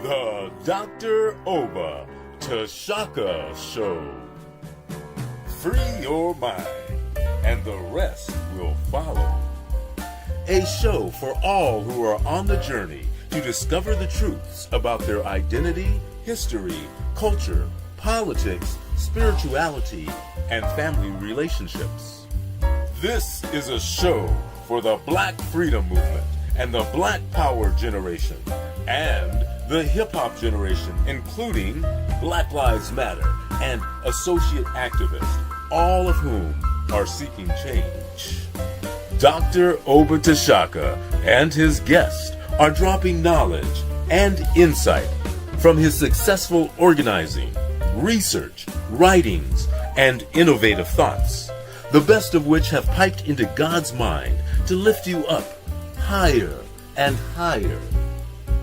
The Dr. Oba Tashaka Show. Free your mind, and the rest will follow. A show for all who are on the journey to discover the truths about their identity, history, culture, politics, spirituality, and family relationships. This is a show for the Black Freedom Movement and the Black Power generation and the hip-hop generation, including Black Lives Matter and associate activists, all of whom are seeking change. Dr. Oba Tashaka and his guest are dropping knowledge and insight from his successful organizing, research, writings, and innovative thoughts, the best of which have piped into God's mind to lift you up higher and higher.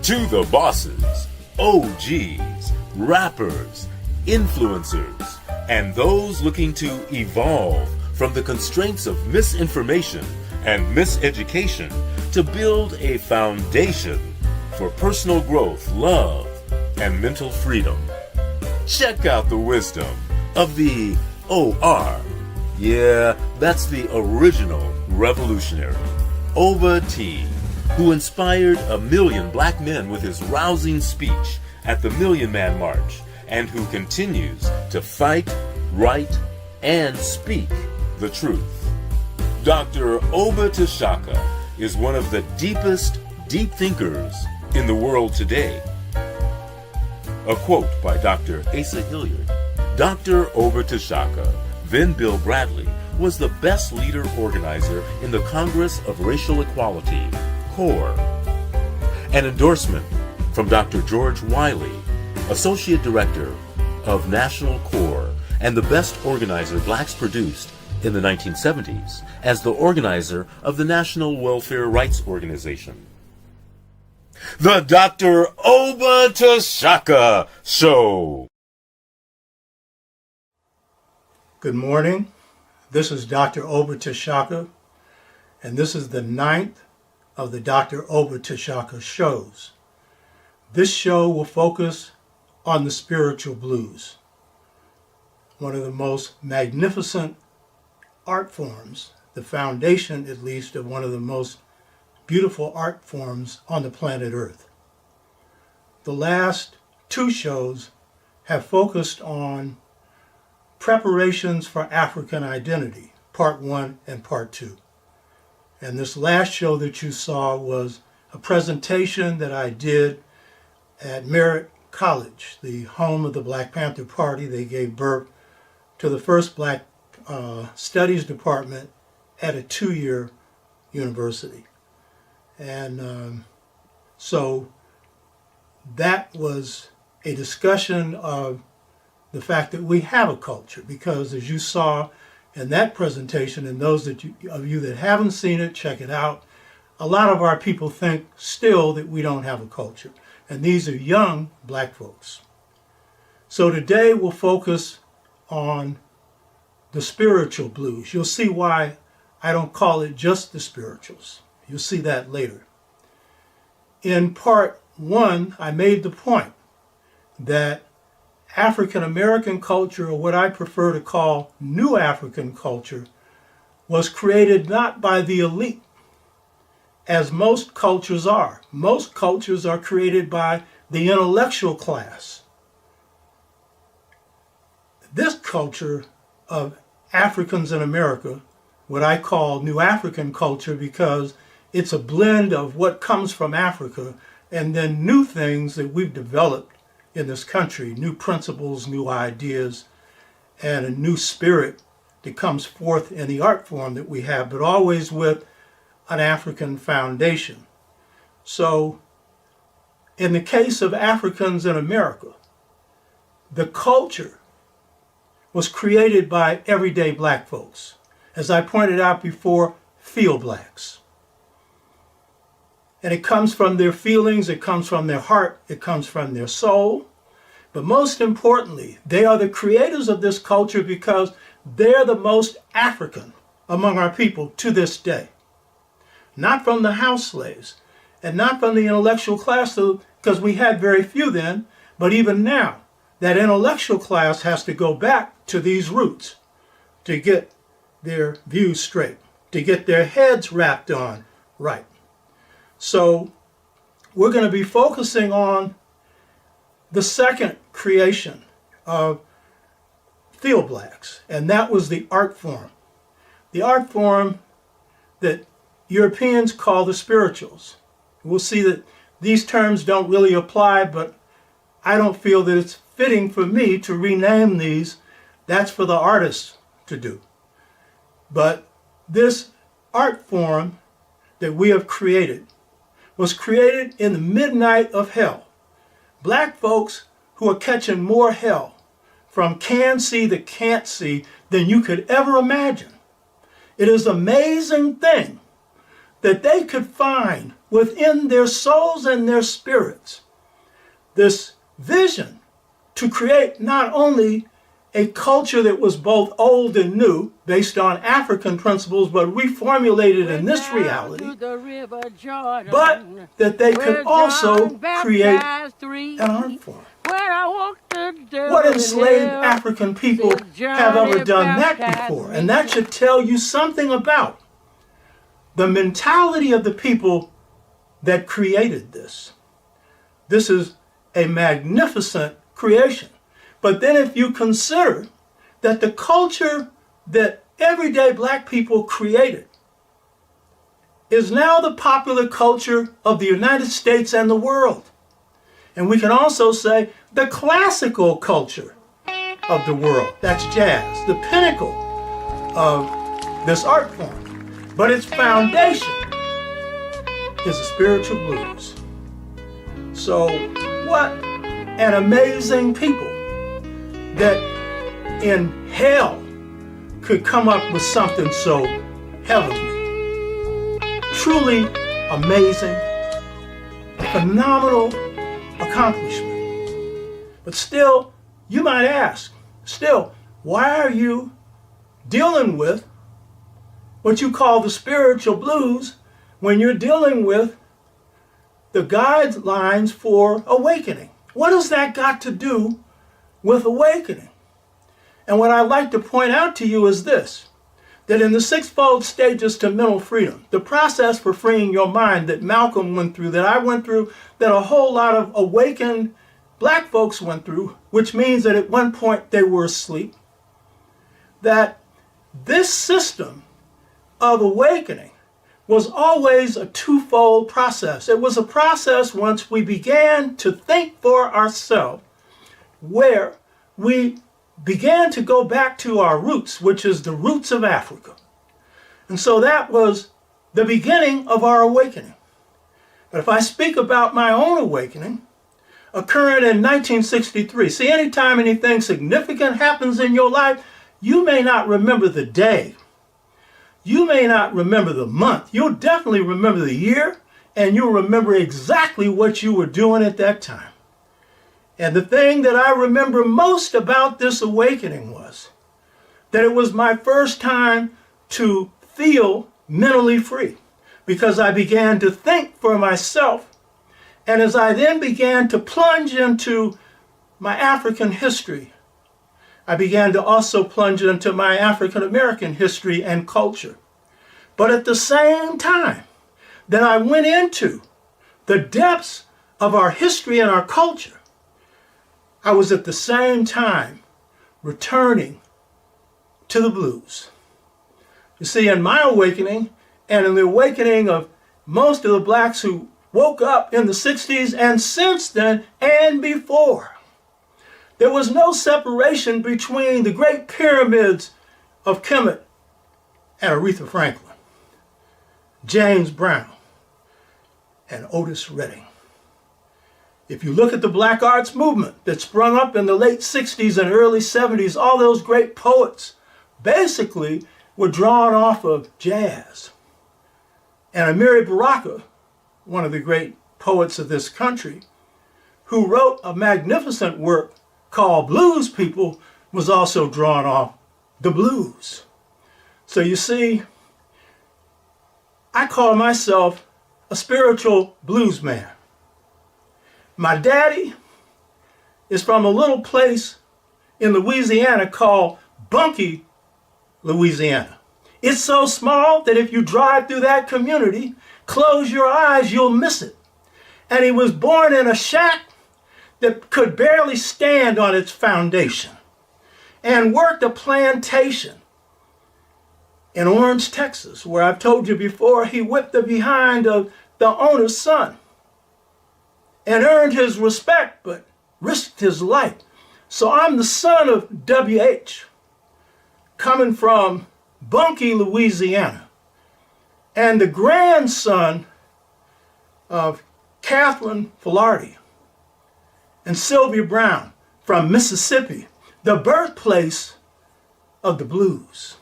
To the bosses, OGs, rappers, influencers, and those looking to evolve from the constraints of misinformation and miseducation to build a foundation for personal growth, love, and mental freedom. Check out the wisdom of the OR. Yeah, that's the original revolutionary, Oba T, who inspired 1 million black men with his rousing speech at the Million Man March, and who continues to fight, write, and speak the truth. Dr. Oba Tashaka is one of the deepest deep thinkers in the world today. A quote by Dr. Asa Hilliard. Dr. Oba Tashaka, then Bill Bradley, was the best leader organizer in the Congress of Racial Equality, CORE. An endorsement from Dr. George Wiley, Associate Director of National CORE and the best organizer blacks produced in the 1970s as the organizer of the National Welfare Rights Organization. The Dr. Oba Tashaka Show. Good morning. This is Dr. Oba Tashaka, and this is the 9th of the Dr. Oba Tashaka shows. This show will focus on the spiritual blues, one of the most magnificent art forms, the foundation at least of one of the most beautiful art forms on the planet Earth. The last 2 shows have focused on preparations for African identity, part 1 and part 2. And this last show that you saw was a presentation that I did at Merritt College, the home of the Black Panther Party. They gave birth to the first Black Studies department at a 2-year university. And so that was a discussion of the fact that we have a culture, because as you saw in that presentation, and those of you that haven't seen it, check it out, a lot of our people think still that we don't have a culture. And these are young black folks. So today we'll focus on the spiritual blues. You'll see why I don't call it just the spirituals. You'll see that later. In part 1, I made the point that African American culture, or what I prefer to call New African culture, was created not by the elite, as most cultures are. Most cultures are created by the intellectual class. This culture of Africans in America, what I call New African culture, because it's a blend of what comes from Africa and then new things that we've developed in this country, new principles, new ideas, and a new spirit that comes forth in the art form that we have, but always with an African foundation. So in the case of Africans in America, the culture was created by everyday black folks. As I pointed out before, field blacks. And it comes from their feelings, it comes from their heart, it comes from their soul. But most importantly, they are the creators of this culture because they're the most African among our people to this day. Not from the house slaves, and not from the intellectual class, because we had very few then, but even now, that intellectual class has to go back to these roots to get their views straight, to get their heads wrapped on right. So we're going to be focusing on the second creation of field blacks, and that was the art form. The art form that Europeans call the spirituals. We'll see that these terms don't really apply, but I don't feel that it's fitting for me to rename these. That's for the artists to do. But this art form that we have created was created in the midnight of hell. Black folks who are catching more hell from can see to can't see than you could ever imagine. It is an amazing thing that they could find within their souls and their spirits this vision to create not only a culture that was both old and new based on African principles but reformulated in this reality, but that they could also create an art form. What enslaved African people have ever done that before? And that should tell you something about the mentality of the people that created this. This is a magnificent creation. But then if you consider that the culture that everyday black people created is now the popular culture of the United States and the world. And we can also say the classical culture of the world. That's jazz, the pinnacle of this art form. But its foundation is the spiritual blues. So what an amazing people that in hell could come up with something so heavenly. Truly amazing, phenomenal accomplishment. But still, you might ask, why are you dealing with what you call the spiritual blues when you're dealing with the guidelines for awakening? What has that got to do with awakening? And what I'd like to point out to you is this, that in the sixfold stages to mental freedom, the process for freeing your mind that Malcolm went through, that I went through, that a whole lot of awakened black folks went through, which means that at one point they were asleep, that this system of awakening was always a twofold process. It was a process once we began to think for ourselves, where we began to go back to our roots, which is the roots of Africa. And so that was the beginning of our awakening. But if I speak about my own awakening, occurring in 1963, see, anytime anything significant happens in your life, you may not remember the day. You may not remember the month. You'll definitely remember the year, and you'll remember exactly what you were doing at that time. And the thing that I remember most about this awakening was that it was my first time to feel mentally free, because I began to think for myself. And as I then began to plunge into my African history, I began to also plunge into my African American history and culture. But at the same time that I went into the depths of our history and our culture, I was at the same time returning to the blues. You see, in my awakening, and in the awakening of most of the blacks who woke up in the 60s and since then and before, there was no separation between the great pyramids of Kemet and Aretha Franklin, James Brown, and Otis Redding. If you look at the Black Arts movement that sprung up in the late 60s and early 70s, all those great poets basically were drawn off of jazz. And Amiri Baraka, one of the great poets of this country, who wrote a magnificent work called Blues People, was also drawn off the blues. So you see, I call myself a spiritual blues man. My daddy is from a little place in Louisiana called Bunkie, Louisiana. It's so small that if you drive through that community, close your eyes, you'll miss it. And he was born in a shack that could barely stand on its foundation, and worked a plantation in Orange, Texas, where I've told you before he whipped the behind of the owner's son and earned his respect, but risked his life. So I'm the son of W.H., coming from Bunkie, Louisiana, and the grandson of Catherine Filarty and Sylvia Brown from Mississippi, the birthplace of the blues.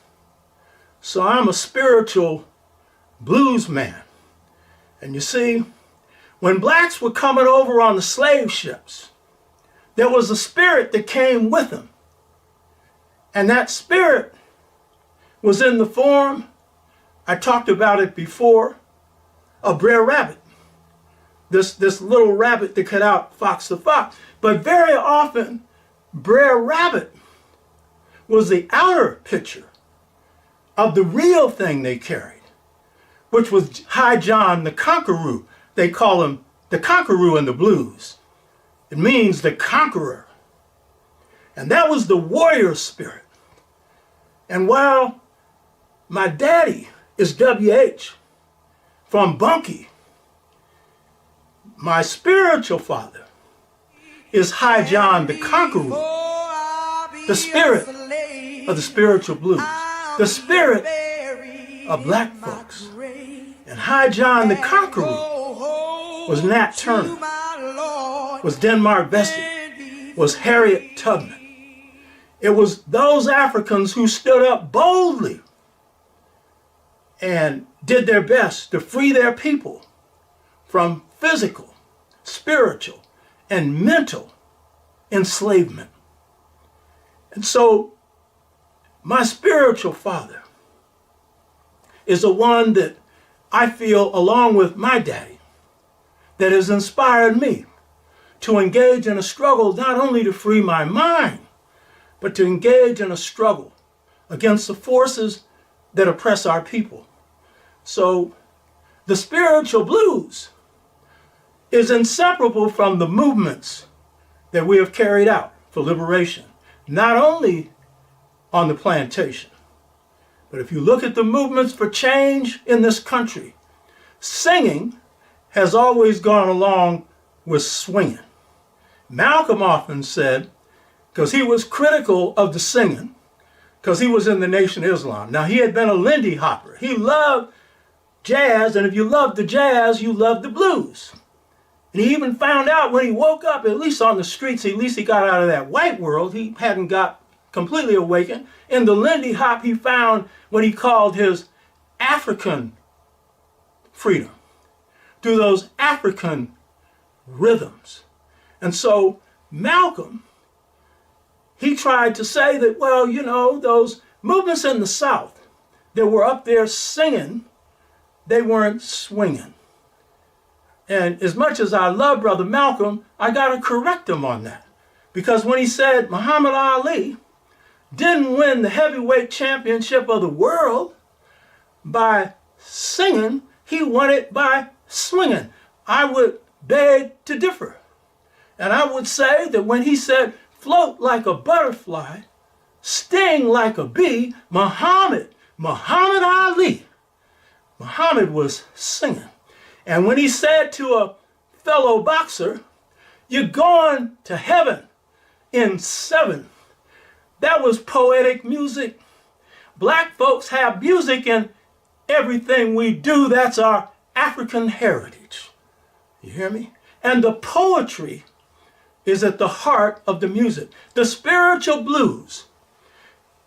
So I'm a spiritual blues man. And you see, when blacks were coming over on the slave ships, there was a spirit that came with them. And that spirit was in the form, I talked about it before, of Brer Rabbit. This little rabbit that could outfox the fox. But very often, Brer Rabbit was the outer picture of the real thing they carried, which was High John the Conqueror. They call him the Conqueror in the blues. It means the conqueror. And that was the warrior spirit. And while my daddy is W.H. from Bunkie, my spiritual father is High John the Conqueror, the spirit of the spiritual blues, the spirit of black folks. And High John the Conqueror was Nat Turner, was Denmark Vesey, was Harriet Tubman. It was those Africans who stood up boldly and did their best to free their people from physical, spiritual, and mental enslavement. And so my spiritual father is the one that I feel, along with my daddy, that has inspired me to engage in a struggle not only to free my mind, but to engage in a struggle against the forces that oppress our people. So the spiritual blues is inseparable from the movements that we have carried out for liberation, not only on the plantation, but if you look at the movements for change in this country, singing has always gone along with swinging. Malcolm often said, because he was critical of the singing, because he was in the Nation of Islam. Now, he had been a Lindy hopper. He loved jazz, and if you love the jazz, you love the blues. And he even found out when he woke up, at least on the streets, at least he got out of that white world. He hadn't got completely awakened. In the Lindy hop, he found what he called his African freedom through those African rhythms. And so Malcolm, he tried to say that, well, you know, those movements in the South that were up there singing, they weren't swinging. And as much as I love Brother Malcolm, I got to correct him on that. Because when he said Muhammad Ali didn't win the heavyweight championship of the world by singing, he won it by swinging. I would beg to differ. And I would say that when he said, float like a butterfly, sting like a bee, Muhammad Ali, Muhammad was singing. And when he said to a fellow boxer, you're going to heaven in 7, that was poetic music. Black folks have music in everything we do. That's our African heritage. You hear me? And the poetry is at the heart of the music. The spiritual blues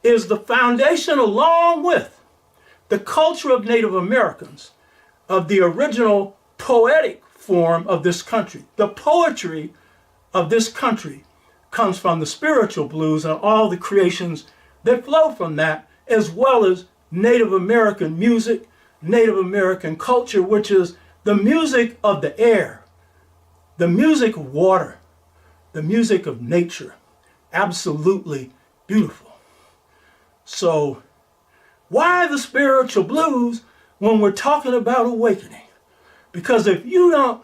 is the foundation, along with the culture of Native Americans, of the original poetic form of this country. The poetry of this country comes from the spiritual blues and all the creations that flow from that, as well as Native American music, Native American culture, which is the music of the air, The music of water, the music of nature, absolutely beautiful. So why the spiritual blues when we're talking about awakening? Because if you don't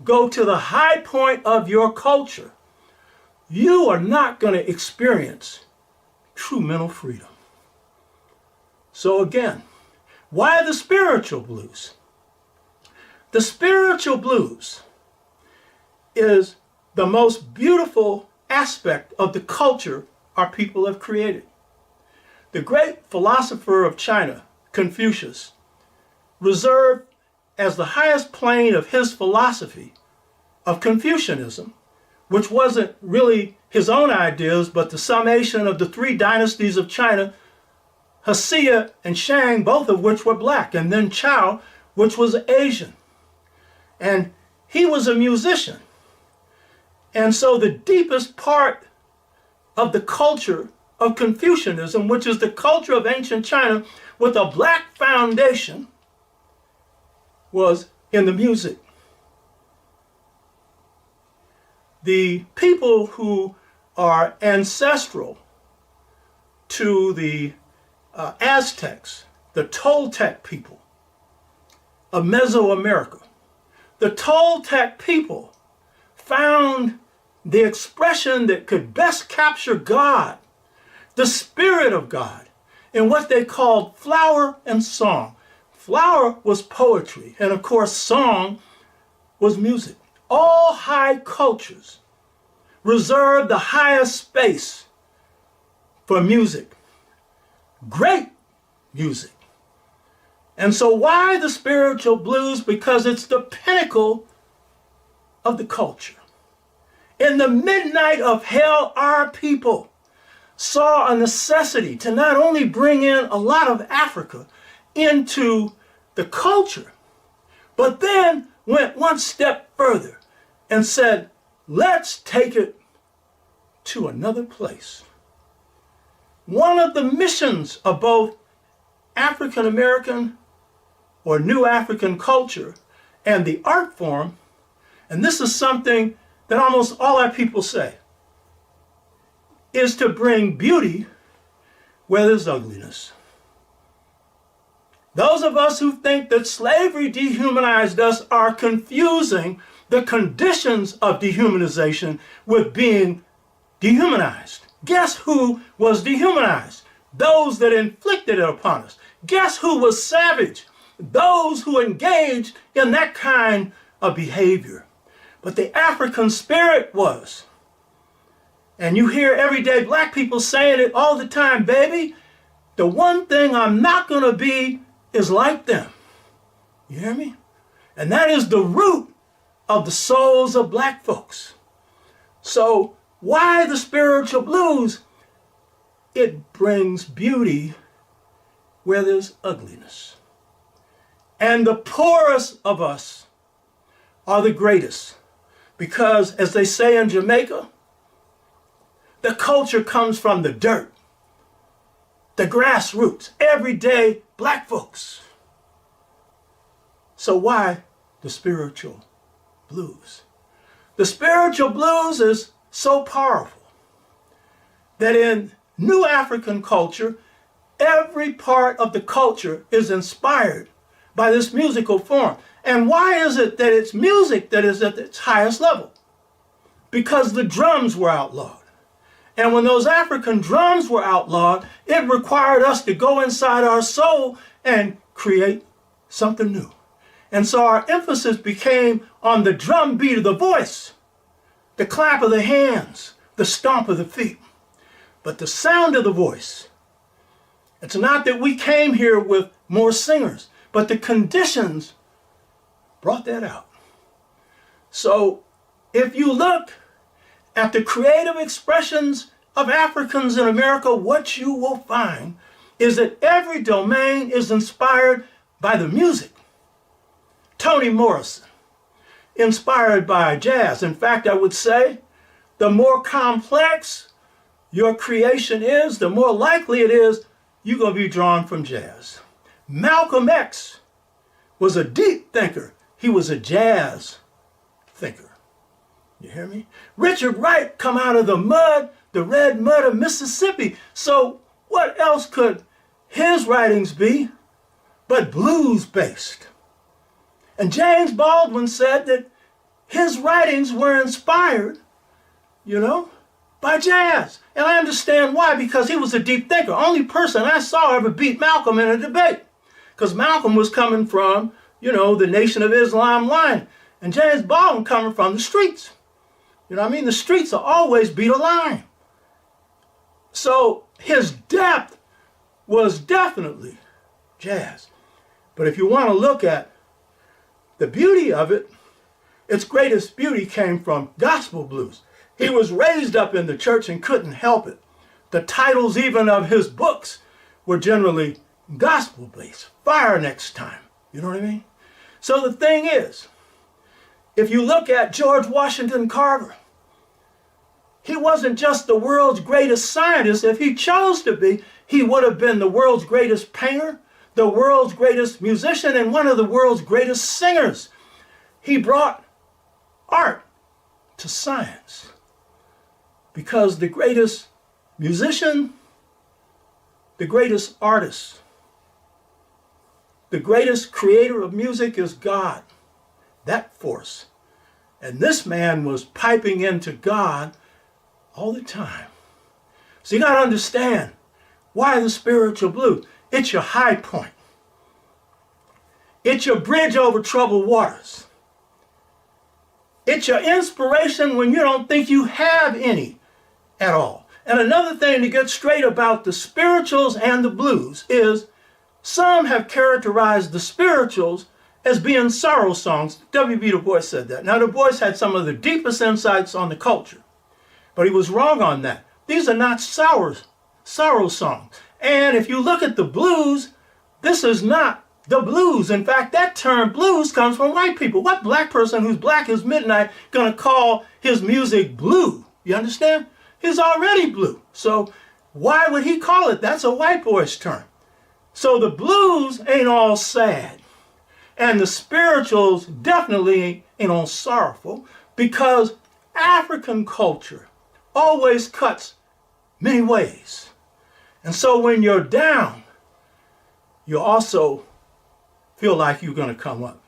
go to the high point of your culture, you are not going to experience true mental freedom. So again, why the spiritual blues? The spiritual blues is the most beautiful aspect of the culture our people have created. The great philosopher of China, Confucius, reserved as the highest plane of his philosophy of Confucianism, which wasn't really his own ideas, but the summation of the three dynasties of China, Hsia and Shang, both of which were black, and then Chao, which was Asian. And he was a musician. And so the deepest part of the culture of Confucianism, which is the culture of ancient China with a black foundation, was in the music. The people who are ancestral to the Aztecs, the Toltec people of Mesoamerica, the Toltec people found the expression that could best capture God, the Spirit of God, in what they called flower and song. Flower was poetry, and of course song was music. All high cultures reserve the highest space for music. Great music. And so why the spiritual blues? Because it's the pinnacle of the culture. In the midnight of hell, our people saw a necessity to not only bring in a lot of Africa into the culture, but then went one step further and said, let's take it to another place. One of the missions of both African American or New African culture and the art form, and this is something that almost all our people say, is to bring beauty where there's ugliness. Those of us who think that slavery dehumanized us are confusing the conditions of dehumanization with being dehumanized. Guess who was dehumanized? Those that inflicted it upon us. Guess who was savage? Those who engaged in that kind of behavior. But the African spirit was. And you hear everyday black people saying it all the time, baby, the one thing I'm not going to be is like them. You hear me? And that is the root of the souls of black folks. So why the spiritual blues? It brings beauty where there's ugliness. And the poorest of us are the greatest. Because as they say in Jamaica, the culture comes from the dirt, the grassroots, everyday black folks. So why the spiritual blues? The spiritual blues is so powerful that in New African culture, every part of the culture is inspired by this musical form. And why is it that it's music that is at its highest level? Because the drums were outlawed. And when those African drums were outlawed, it required us to go inside our soul and create something new. And so our emphasis became on the drum beat of the voice, the clap of the hands, the stomp of the feet. But the sound of the voice, it's not that we came here with more singers, but the conditions brought that out. So if you look at the creative expressions of Africans in America, what you will find is that every domain is inspired by the music. Toni Morrison, inspired by jazz. In fact, I would say the more complex your creation is, the more likely it is you're going to be drawn from jazz. Malcolm X was a deep thinker. He was a jazz thinker. You hear me? Richard Wright come out of the mud, the red mud of Mississippi. So what else could his writings be but blues-based? And James Baldwin said that his writings were inspired, by jazz. And I understand why, because he was a deep thinker. Only person I saw ever beat Malcolm in a debate. Because Malcolm was coming from, the Nation of Islam line. And James Baldwin coming from the streets. The streets will always beat a line. So his depth was definitely jazz. But if you want to look at the beauty of it, its greatest beauty came from gospel blues. He was raised up in the church and couldn't help it. The titles even of his books were generally gospel-based. Fire next time. You know what I mean? So the thing is, if you look at George Washington Carver, he wasn't just the world's greatest scientist. If he chose to be, he would have been the world's greatest painter, the world's greatest musician, and one of the world's greatest singers. He brought art to science because the greatest musician, the greatest artist, the greatest creator of music is God, that force. And this man was piping into God all the time. So you got to understand why the spiritual blues. It's your high point. It's your bridge over troubled waters. It's your inspiration when you don't think you have any at all. And another thing to get straight about the spirituals and the blues is some have characterized the spirituals as being sorrow songs. W.B. Du Bois said that. Now, Du Bois had some of the deepest insights on the culture, but he was wrong on that. These are not sorrow songs. And if you look at the blues, this is not the blues. In fact, that term blues comes from white people. What black person who's black as midnight going to call his music blue? You understand? He's already blue. So why would he call it? That's a white boy's term. So the blues ain't all sad. And the spirituals definitely ain't all sorrowful, because African culture always cuts many ways. And so when you're down, you also feel like you're going to come up.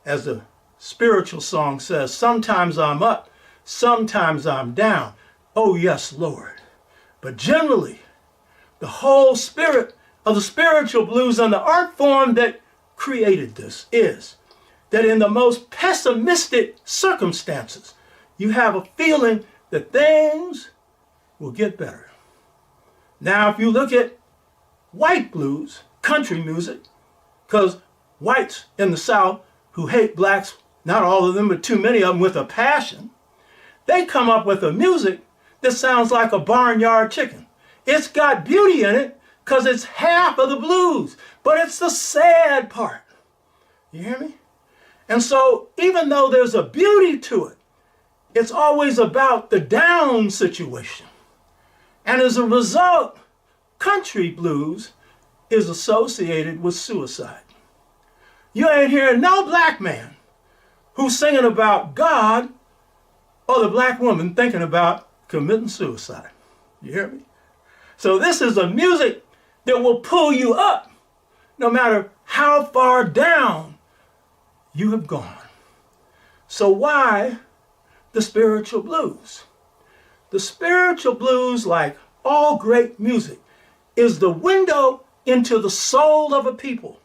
As the spiritual song says, sometimes I'm up, sometimes I'm down. Oh yes, Lord. But generally, the whole spirit of the spiritual blues and the art form that created this is that in the most pessimistic circumstances, you have a feeling that things will get better. Now, if you look at white blues, country music, because whites in the South who hate blacks, not all of them, but too many of them with a passion, they come up with a music that sounds like a barnyard chicken. It's got beauty in it because it's half of the blues, but it's the sad part. You hear me? And so even though there's a beauty to it, it's always about the down situation. And as a result, country blues is associated with suicide. You ain't hearing no black man who's singing about God or the black woman thinking about committing suicide. You hear me? So this is a music that will pull you up no matter how far down you have gone. So why the spiritual blues? The spiritual blues, like all great music, is the window into the soul of a people.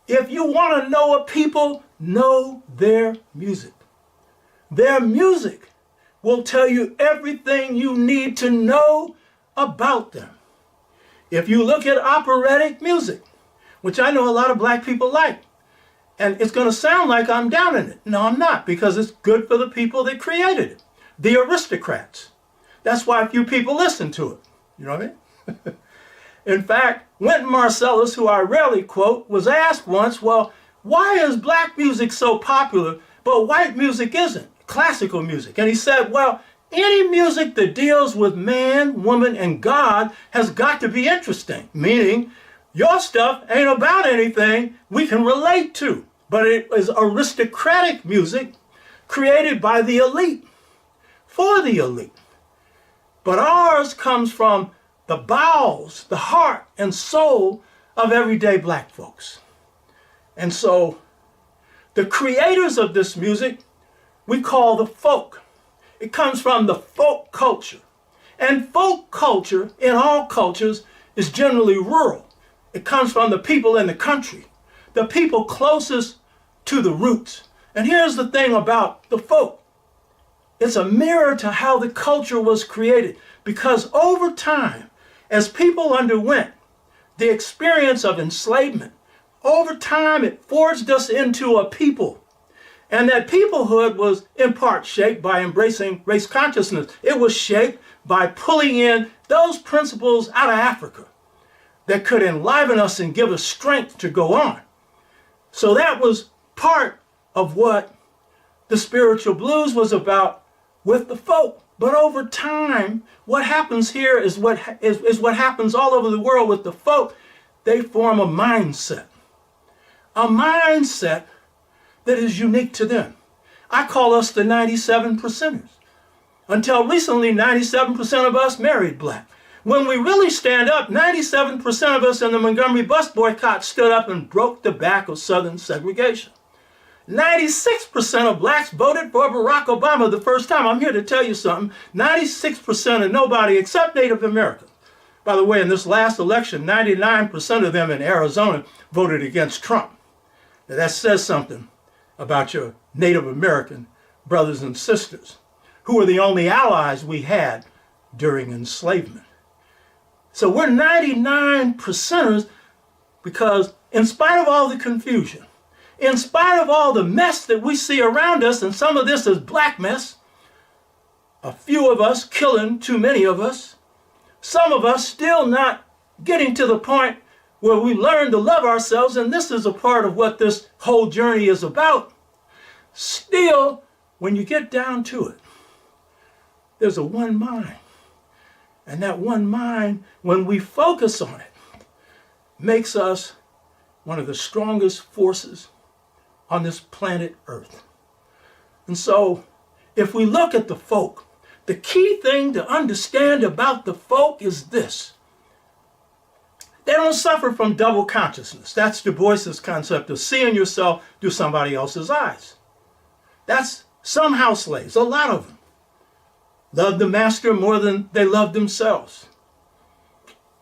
If you want to know a people, know their music. Their music will tell you everything you need to know about them. If you look at operatic music, which I know a lot of black people like, and it's going to sound like I'm down in it. No, I'm not, because it's good for the people that created it, the aristocrats. That's why few people listen to it. You know what I mean? In fact, Wynton Marsalis, who I rarely quote, was asked once, well, why is black music so popular, but white music isn't, classical music? And he said, well, any music that deals with man, woman, and God has got to be interesting, meaning your stuff ain't about anything we can relate to, but it is aristocratic music created by the elite, for the elite. But ours comes from the bowels, the heart and soul of everyday black folks. And so the creators of this music, we call the folk. It comes from the folk culture. And folk culture, in all cultures, is generally rural. It comes from the people in the country, the people closest to the roots. And here's the thing about the folk. It's a mirror to how the culture was created, because over time, as people underwent the experience of enslavement, over time it forged us into a people. And that peoplehood was in part shaped by embracing race consciousness. It was shaped by pulling in those principles out of Africa that could enliven us and give us strength to go on. So that was part of what the spiritual blues was about with the folk. But over time, what happens here is what happens all over the world with the folk. They form a mindset that is unique to them. I call us the 97%ers. Until recently, 97% of us married black. When we really stand up, 97% of us in the Montgomery bus boycott stood up and broke the back of Southern segregation. 96% of blacks voted for Barack Obama the first time. I'm here to tell you something. 96% of nobody except Native Americans. By the way, in this last election, 99% of them in Arizona voted against Trump. Now that says something about your Native American brothers and sisters, who were the only allies we had during enslavement. So we're 99%ers because in spite of all the confusion, in spite of all the mess that we see around us, and some of this is black mess, a few of us killing too many of us, some of us still not getting to the point where we learn to love ourselves, and this is a part of what this whole journey is about. Still, when you get down to it, there's a one mind. And that one mind, when we focus on it, makes us one of the strongest forces on this planet Earth. And so, if we look at the folk, the key thing to understand about the folk is this. They don't suffer from double consciousness. That's Du Bois's concept of seeing yourself through somebody else's eyes. That's some house slaves, a lot of them, loved the master more than they loved themselves.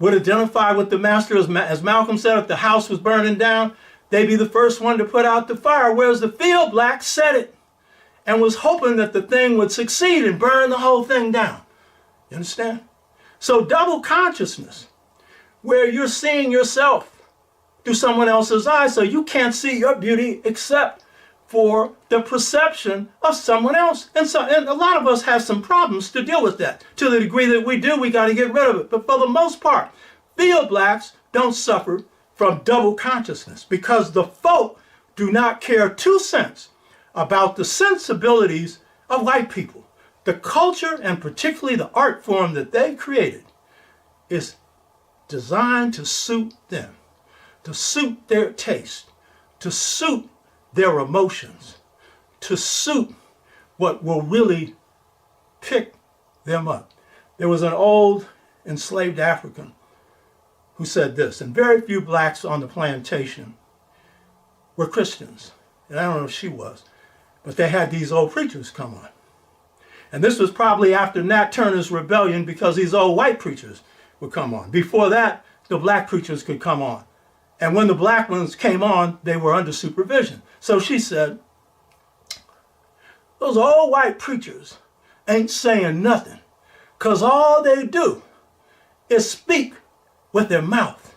Would identify with the master, as Malcolm said, if the house was burning down, they'd be the first one to put out the fire, whereas the field black said it and was hoping that the thing would succeed and burn the whole thing down. You understand? So double consciousness, where you're seeing yourself through someone else's eyes, so you can't see your beauty except for the perception of someone else. And a lot of us have some problems to deal with that. To the degree that we do, we got to get rid of it. But for the most part, field blacks don't suffer from double consciousness because the folk do not care 2 cents about the sensibilities of white people. The culture, and particularly the art form that they created, is designed to suit them, to suit their taste, to suit their emotions, to suit what will really pick them up. There was an old enslaved African who said this, and very few blacks on the plantation were Christians. And I don't know if she was, but they had these old preachers come on. And this was probably after Nat Turner's rebellion, because these old white preachers would come on. Before that, the black preachers could come on. And when the black ones came on, they were under supervision. So she said, those old white preachers ain't saying nothing, because all they do is speak with their mouth.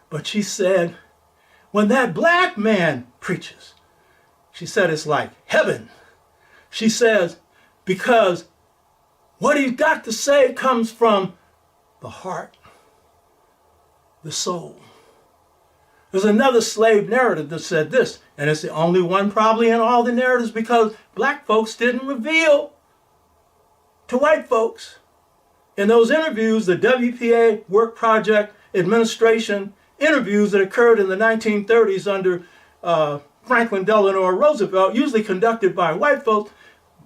But she said, when that black man preaches, she said it's like heaven. She says, because what he's got to say comes from the heart, the soul. There's another slave narrative that said this, and it's the only one probably in all the narratives, because black folks didn't reveal to white folks. In those interviews, the WPA Work Project Administration interviews that occurred in the 1930s under Franklin Delano Roosevelt, usually conducted by white folks,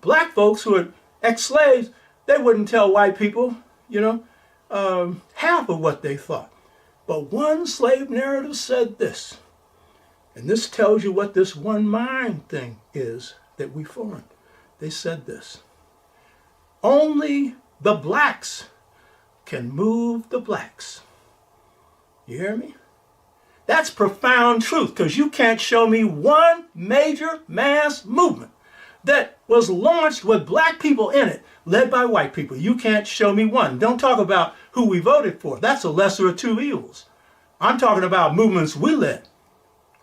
black folks who are ex-slaves, they wouldn't tell white people, half of what they thought. But one slave narrative said this, and this tells you what this one mind thing is that we formed. They said this: only the blacks can move the blacks. You hear me? That's profound truth, because you can't show me one major mass movement that was launched with black people in it, led by white people. You can't show me one. Don't talk about who we voted for. That's a lesser of two evils. I'm talking about movements we led.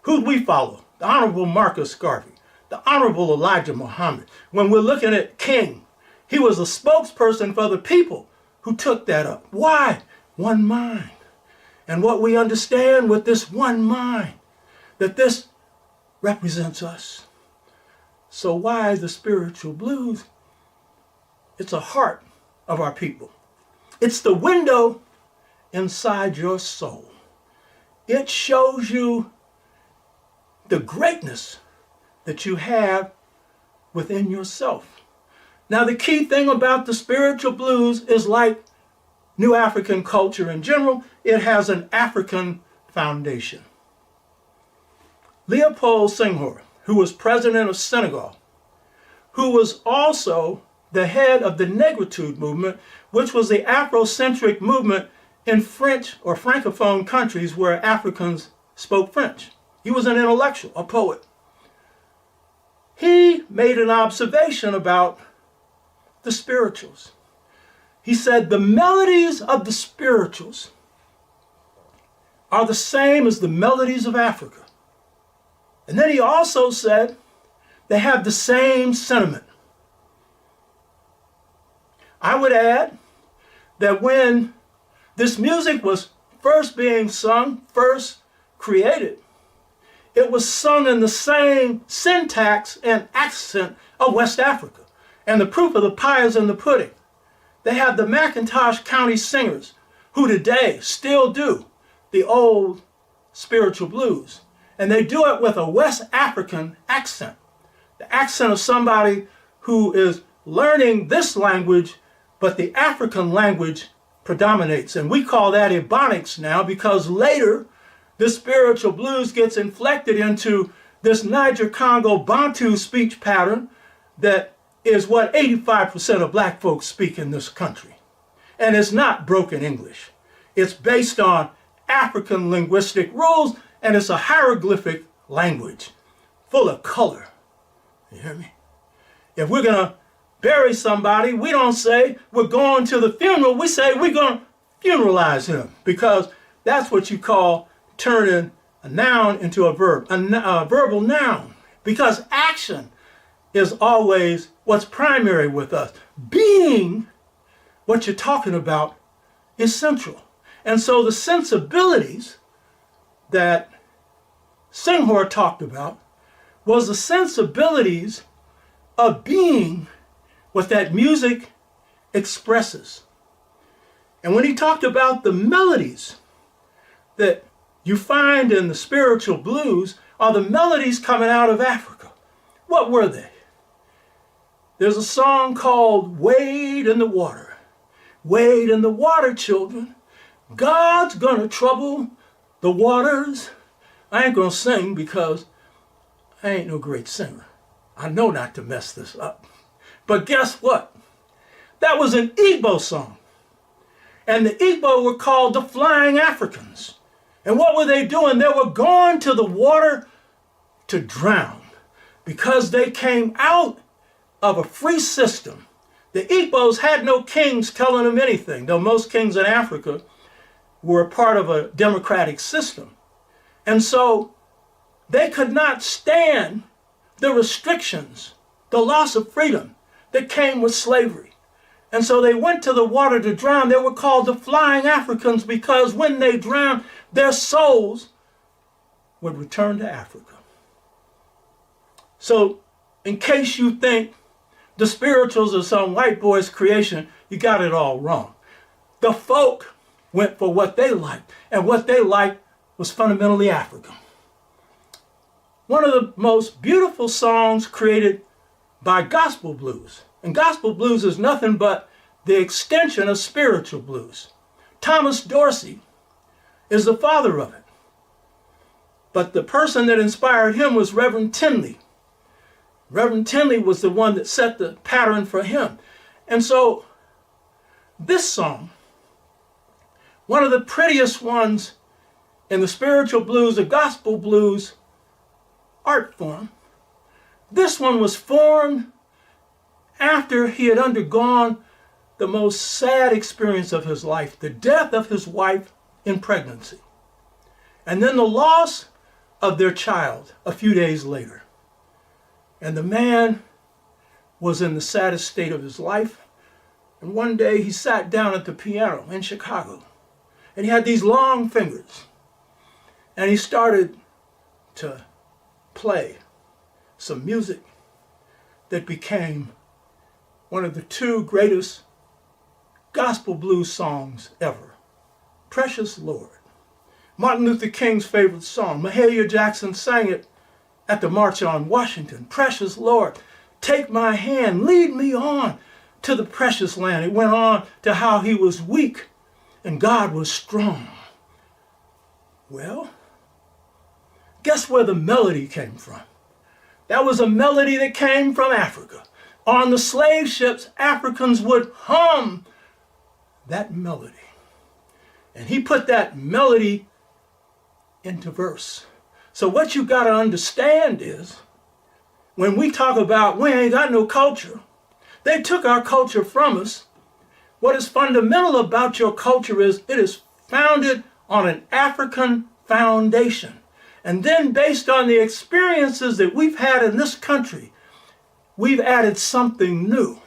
Who'd we follow? The Honorable Marcus Garvey, the Honorable Elijah Muhammad. When we're looking at King, he was a spokesperson for the people who took that up. Why? One mind. And what we understand with this one mind, that this represents us. So why the spiritual blues? It's a heart of our people. It's the window inside your soul. It shows you the greatness that you have within yourself. Now, the key thing about the spiritual blues is, like New African culture in general, it has an African foundation. Leopold Senghor, who was president of Senegal, who was also the head of the Negritude movement, which was the Afrocentric movement in French or Francophone countries where Africans spoke French. He was an intellectual, a poet. He made an observation about the spirituals. He said the melodies of the spirituals are the same as the melodies of Africa. And then he also said they have the same sentiment. I would add that when this music was first being sung, first created, it was sung in the same syntax and accent of West Africa. And the proof of the pie is in the pudding. They have the McIntosh County singers who today still do the old spiritual blues. And they do it with a West African accent. The accent of somebody who is learning this language, but the African language predominates. And we call that Ebonics now, because later the spiritual blues gets inflected into this Niger-Congo Bantu speech pattern that is what 85% of black folks speak in this country. And it's not broken English. It's based on African linguistic rules, and it's a hieroglyphic language full of color. You hear me? If we're going to bury somebody, we don't say we're going to the funeral. We say we're going to funeralize him, because that's what you call turning a noun into a verb, a verbal noun, because action is always what's primary with us. Being what you're talking about is central. And so the sensibilities that Senghor talked about was the sensibilities of being what that music expresses. And when he talked about the melodies that you find in the spiritual blues are the melodies coming out of Africa. What were they? There's a song called Wade in the Water. Wade in the water, children. God's gonna trouble the waters. I ain't gonna sing because I ain't no great singer. I know not to mess this up. But guess what? That was an Igbo song. And the Igbo were called the Flying Africans. And what were they doing? They were going to the water to drown, because they came out of a free system. The Igbos had no kings telling them anything, though most kings in Africa were part of a democratic system. And so they could not stand the restrictions, the loss of freedom that came with slavery. And so they went to the water to drown. They were called the Flying Africans, because when they drowned, their souls would return to Africa. So in case you think the spirituals are some white boy's creation, you got it all wrong. The folk went for what they liked, and what they liked was fundamentally African. One of the most beautiful songs created by gospel blues. And gospel blues is nothing but the extension of spiritual blues. Thomas Dorsey is the father of it. But the person that inspired him was Reverend Tinley. Reverend Tinley was the one that set the pattern for him. And so this song, one of the prettiest ones in the spiritual blues, the gospel blues art form, this one was formed after he had undergone the most sad experience of his life, the death of his wife in pregnancy, and then the loss of their child a few days later. And the man was in the saddest state of his life. And one day he sat down at the piano in Chicago, and he had these long fingers, and he started to play some music that became one of the two greatest gospel blues songs ever, Precious Lord. Martin Luther King's favorite song. Mahalia Jackson sang it at the March on Washington. Precious Lord, take my hand, lead me on to the precious land. It went on to how he was weak and God was strong. Well, guess where the melody came from? That was a melody that came from Africa. On the slave ships, Africans would hum that melody. And he put that melody into verse. So what you got to understand is, when we talk about we ain't got no culture, they took our culture from us. What is fundamental about your culture is it is founded on an African foundation. And then based on the experiences that we've had in this country, we've added something new.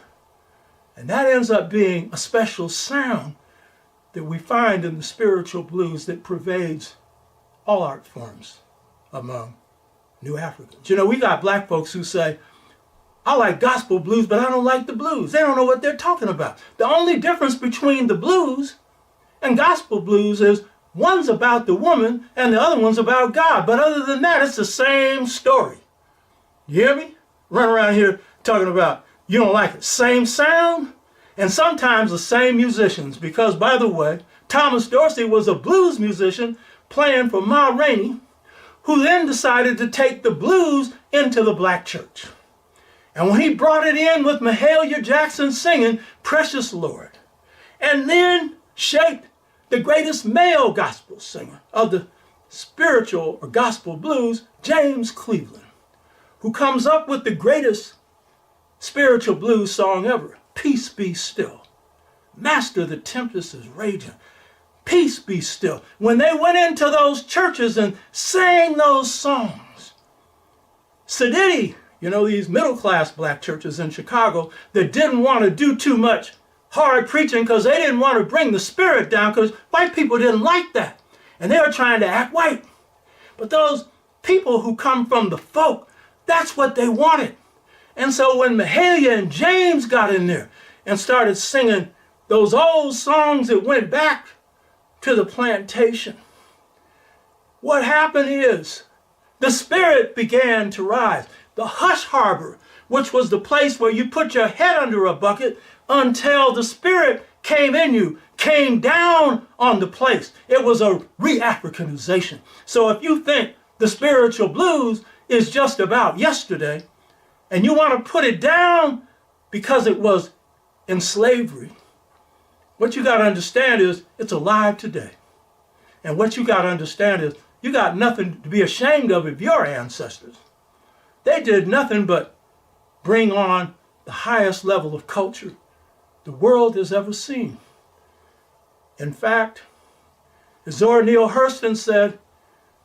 And that ends up being a special sound that we find in the spiritual blues that pervades all art forms among New Africans. You know, we got black folks who say, I like gospel blues, but I don't like the blues. They don't know what they're talking about. The only difference between the blues and gospel blues is one's about the woman and the other one's about God. But other than that, it's the same story. You hear me? Run around here talking about you don't like it. Same sound and sometimes the same musicians. Because, by the way, Thomas Dorsey was a blues musician playing for Ma Rainey, who then decided to take the blues into the black church. And when he brought it in with Mahalia Jackson singing Precious Lord, and then shaped the greatest male gospel singer of the spiritual or gospel blues, James Cleveland, who comes up with the greatest spiritual blues song ever, Peace Be Still. Master, the tempest is raging. Peace be still. When they went into those churches and sang those songs, Sadiddy, you know, these middle-class black churches in Chicago that didn't want to do too much hard preaching because they didn't want to bring the spirit down because white people didn't like that. And they were trying to act white. But those people who come from the folk, that's what they wanted. And so when Mahalia and James got in there and started singing those old songs that went back to the plantation, what happened is the spirit began to rise. The hush harbor, which was the place where you put your head under a bucket until the spirit came in you, came down on the place. It was a re-Africanization. So if you think the spiritual blues is just about yesterday, and you want to put it down because it was in slavery, what you got to understand is it's alive today. And what you got to understand is you got nothing to be ashamed of your ancestors. They did nothing but bring on the highest level of culture the world has ever seen. In fact, as Zora Neale Hurston said,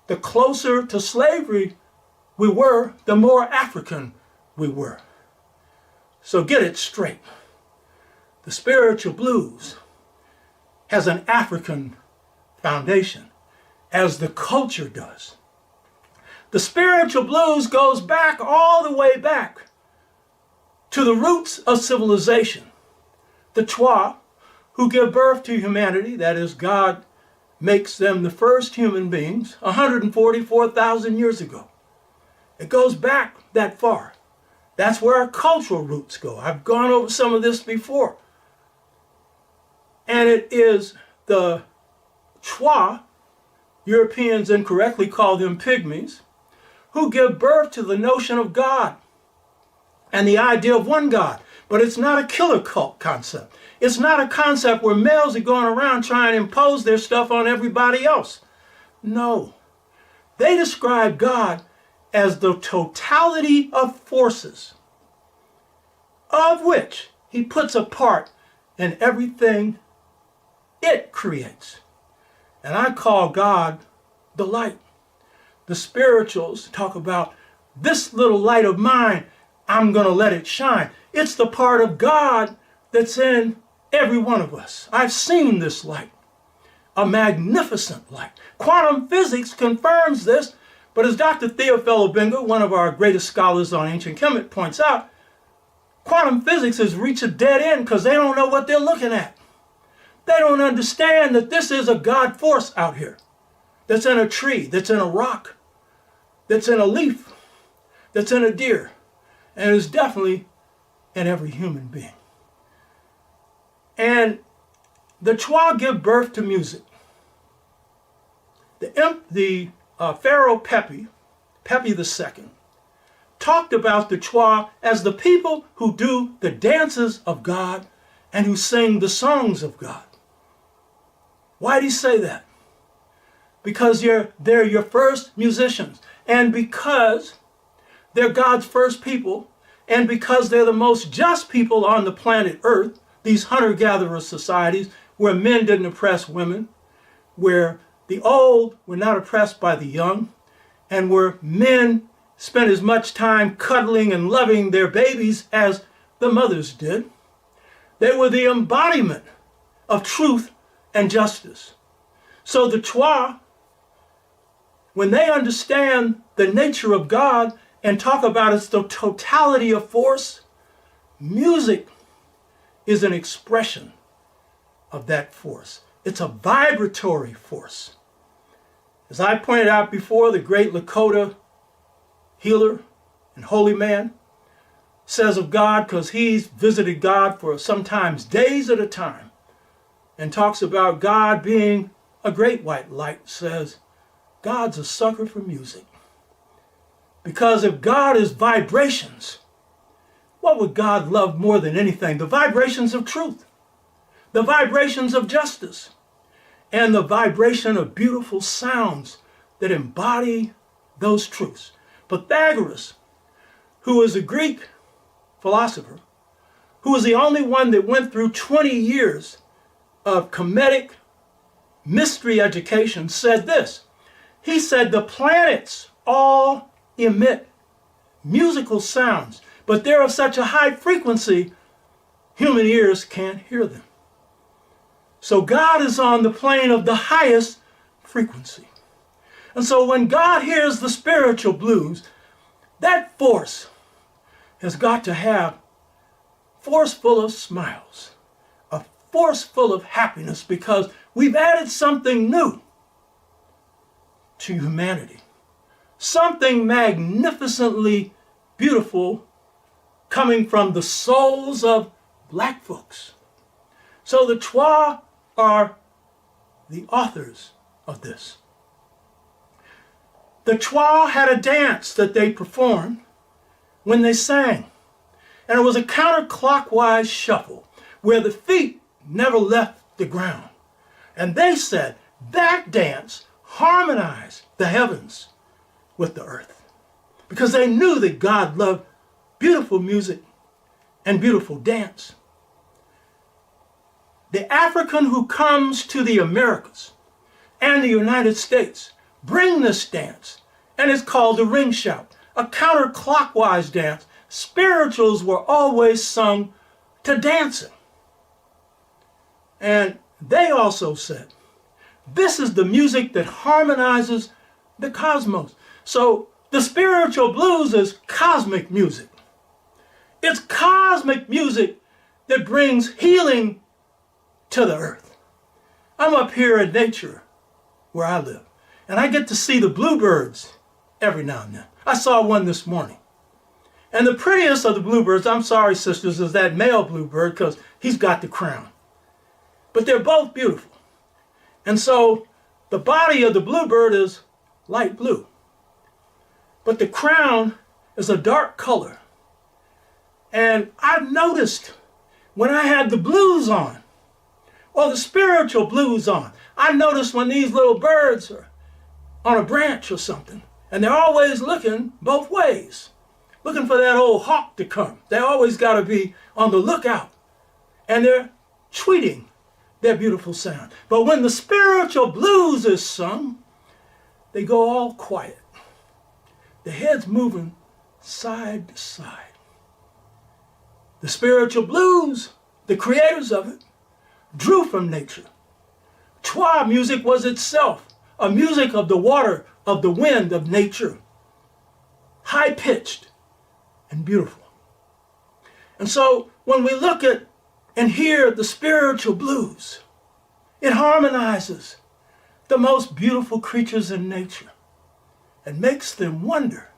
the closer to slavery we were, the more African we were. So get it straight. The spiritual blues has an African foundation, as the culture does. The spiritual blues goes back all the way back to the roots of civilization. The Twa, who give birth to humanity, that is, God makes them the first human beings 144,000 years ago. It goes back that far. That's where our cultural roots go. I've gone over some of this before. And it is the Twa, Europeans incorrectly call them pygmies, who give birth to the notion of God and the idea of one God. But it's not a killer cult concept. It's not a concept where males are going around trying to impose their stuff on everybody else. No. They describe God as the totality of forces, of which he puts a part in everything it creates. And I call God the light. The spirituals talk about this little light of mine, I'm going to let it shine. It's the part of God that's in every one of us. I've seen this light, a magnificent light. Quantum physics confirms this, but as Dr. Theophilo Benga, one of our greatest scholars on ancient Kemet, points out, quantum physics has reached a dead end because they don't know what they're looking at. They don't understand that this is a God force out here that's in a tree, that's in a rock, that's in a leaf, that's in a deer, and is definitely in every human being. And the Twa give birth to music. The Pharaoh Pepi II, talked about the Twa as the people who do the dances of God and who sing the songs of God. Why did he say that? Because they're your first musicians, and because they're God's first people, and because they're the most just people on the planet Earth, these hunter-gatherer societies where men didn't oppress women, where the old were not oppressed by the young, and where men spent as much time cuddling and loving their babies as the mothers did. They were the embodiment of truth and justice. So the Twa, when they understand the nature of God and talk about it's the totality of force, music is an expression of that force. It's a vibratory force. As I pointed out before, the great Lakota healer and holy man says of God, because he's visited God for sometimes days at a time, and talks about God being a great white light, says God's a sucker for music. Because if God is vibrations, what would God love more than anything? The vibrations of truth, the vibrations of justice, and the vibration of beautiful sounds that embody those truths. Pythagoras, who is a Greek philosopher, who was the only one that went through 20 years of Kemetic mystery education, said this. He said the planets all emit musical sounds, but they're of such a high frequency, human ears can't hear them. So God is on the plane of the highest frequency. And so when God hears the spiritual blues, that force has got to have force full of smiles, a force full of happiness, because we've added something new to humanity. Something magnificently beautiful coming from the souls of black folks. So the Twa are the authors of this. The Twa had a dance that they performed when they sang. And it was a counterclockwise shuffle where the feet never left the ground. And they said that dance harmonized the heavens with the earth, because they knew that God loved beautiful music and beautiful dance. The African who comes to the Americas and the United States bring this dance, and it's called the ring shout, a counterclockwise dance. Spirituals were always sung to dancing. And they also said, this is the music that harmonizes the cosmos. So the spiritual blues is cosmic music. It's cosmic music that brings healing to the earth. I'm up here in nature where I live, and I get to see the bluebirds every now and then. I saw one this morning. And the prettiest of the bluebirds, I'm sorry sisters, is that male bluebird because he's got the crown. But they're both beautiful. And so the body of the bluebird is light blue. But the crown is a dark color. And I've noticed when I had the blues on, or the spiritual blues on, I noticed when these little birds are on a branch or something, and they're always looking both ways, looking for that old hawk to come. They always got to be on the lookout, and they're tweeting their beautiful sound. But when the spiritual blues is sung, they go all quiet. The head's moving side to side. The spiritual blues, the creators of it, drew from nature. Twa music was itself a music of the water, of the wind, of nature, high-pitched and beautiful. And so when we look at and hear the spiritual blues, it harmonizes the most beautiful creatures in nature and makes them wonder.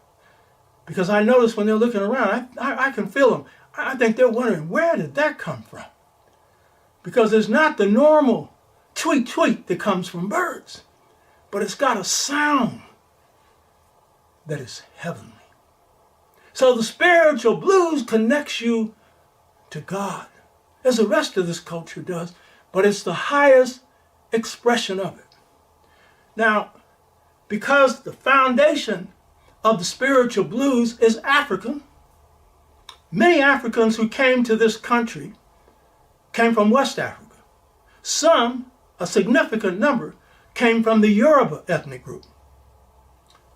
Because I notice when they're looking around, I can feel them. I think they're wondering, where did that come from? Because it's not the normal tweet tweet that comes from birds, but it's got a sound that is heavenly. So the spiritual blues connects you to God, as the rest of this culture does, but it's the highest expression of it. Now, because the foundation of the spiritual blues is African, many Africans who came to this country came from West Africa. Some, a significant number, came from the Yoruba ethnic group.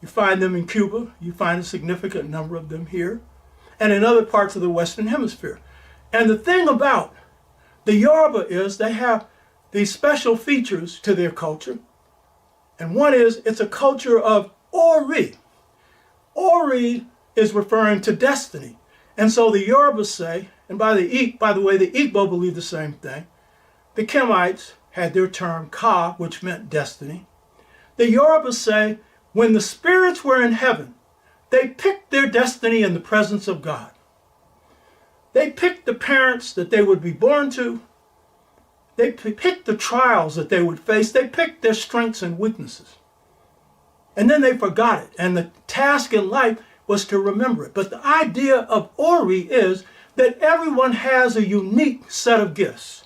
You find them in Cuba, you find a significant number of them here, and in other parts of the Western Hemisphere. And the thing about the Yoruba is they have these special features to their culture. And one is, it's a culture of Ori. Ori is referring to destiny. And so the Yorubas say, and by the way, the Igbo believe the same thing. The Kemites had their term Ka, which meant destiny. The Yorubas say, when the spirits were in heaven, they picked their destiny in the presence of God. They picked the parents that they would be born to. They picked the trials that they would face. They picked their strengths and weaknesses. And then they forgot it. And the task in life was to remember it. But the idea of Ori is that everyone has a unique set of gifts.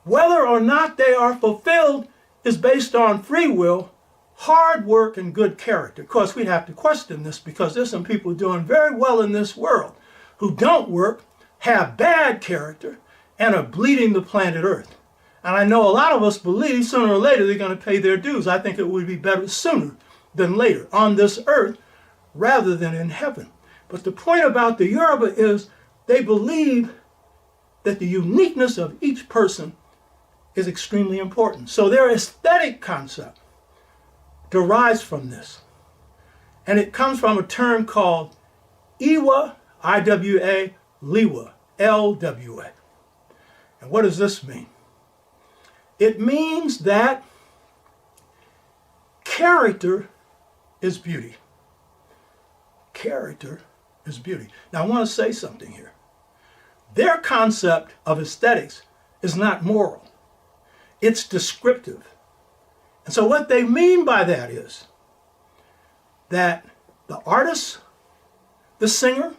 Whether or not they are fulfilled is based on free will, hard work, and good character. Of course, we'd have to question this because there's some people doing very well in this world who don't work, have bad character, and are bleeding the planet Earth. And I know a lot of us believe sooner or later they're going to pay their dues. I think it would be better sooner than later on this earth rather than in heaven. But the point about the Yoruba is they believe that the uniqueness of each person is extremely important. So their aesthetic concept derives from this. And it comes from a term called Iwa, I-W-A, Liwa, L-W-A. And what does this mean? It means that character is beauty. Character is beauty. Now I want to say something here. Their concept of aesthetics is not moral. It's descriptive. And so what they mean by that is that the artist, the singer,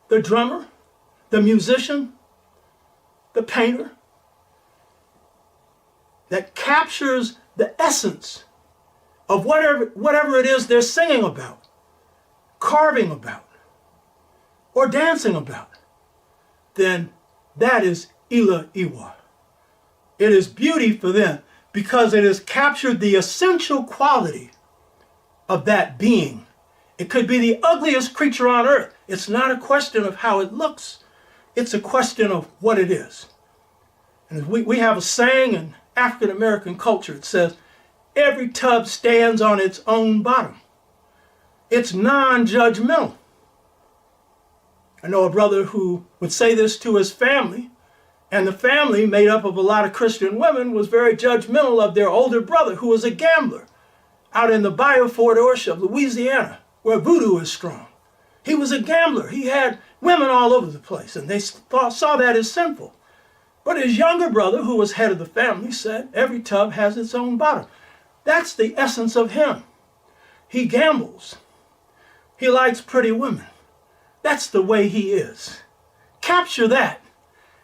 the drummer, the musician, the painter, that captures the essence of whatever it is they're singing about, carving about, or dancing about, then that is Ila Iwa. It is beauty for them because it has captured the essential quality of that being. It could be the ugliest creature on earth. It's not a question of how it looks. It's a question of what it is. And we have a saying in African American culture. It says, every tub stands on its own bottom. It's non-judgmental. I know a brother who would say this to his family, and the family, made up of a lot of Christian women, was very judgmental of their older brother, who was a gambler out in the Bayou Fort Orche of Louisiana, where voodoo is strong. He was a gambler. He had women all over the place, and they saw that as sinful. But his younger brother, who was head of the family, said, every tub has its own bottom. That's the essence of him. He gambles. He likes pretty women. That's the way he is. Capture that,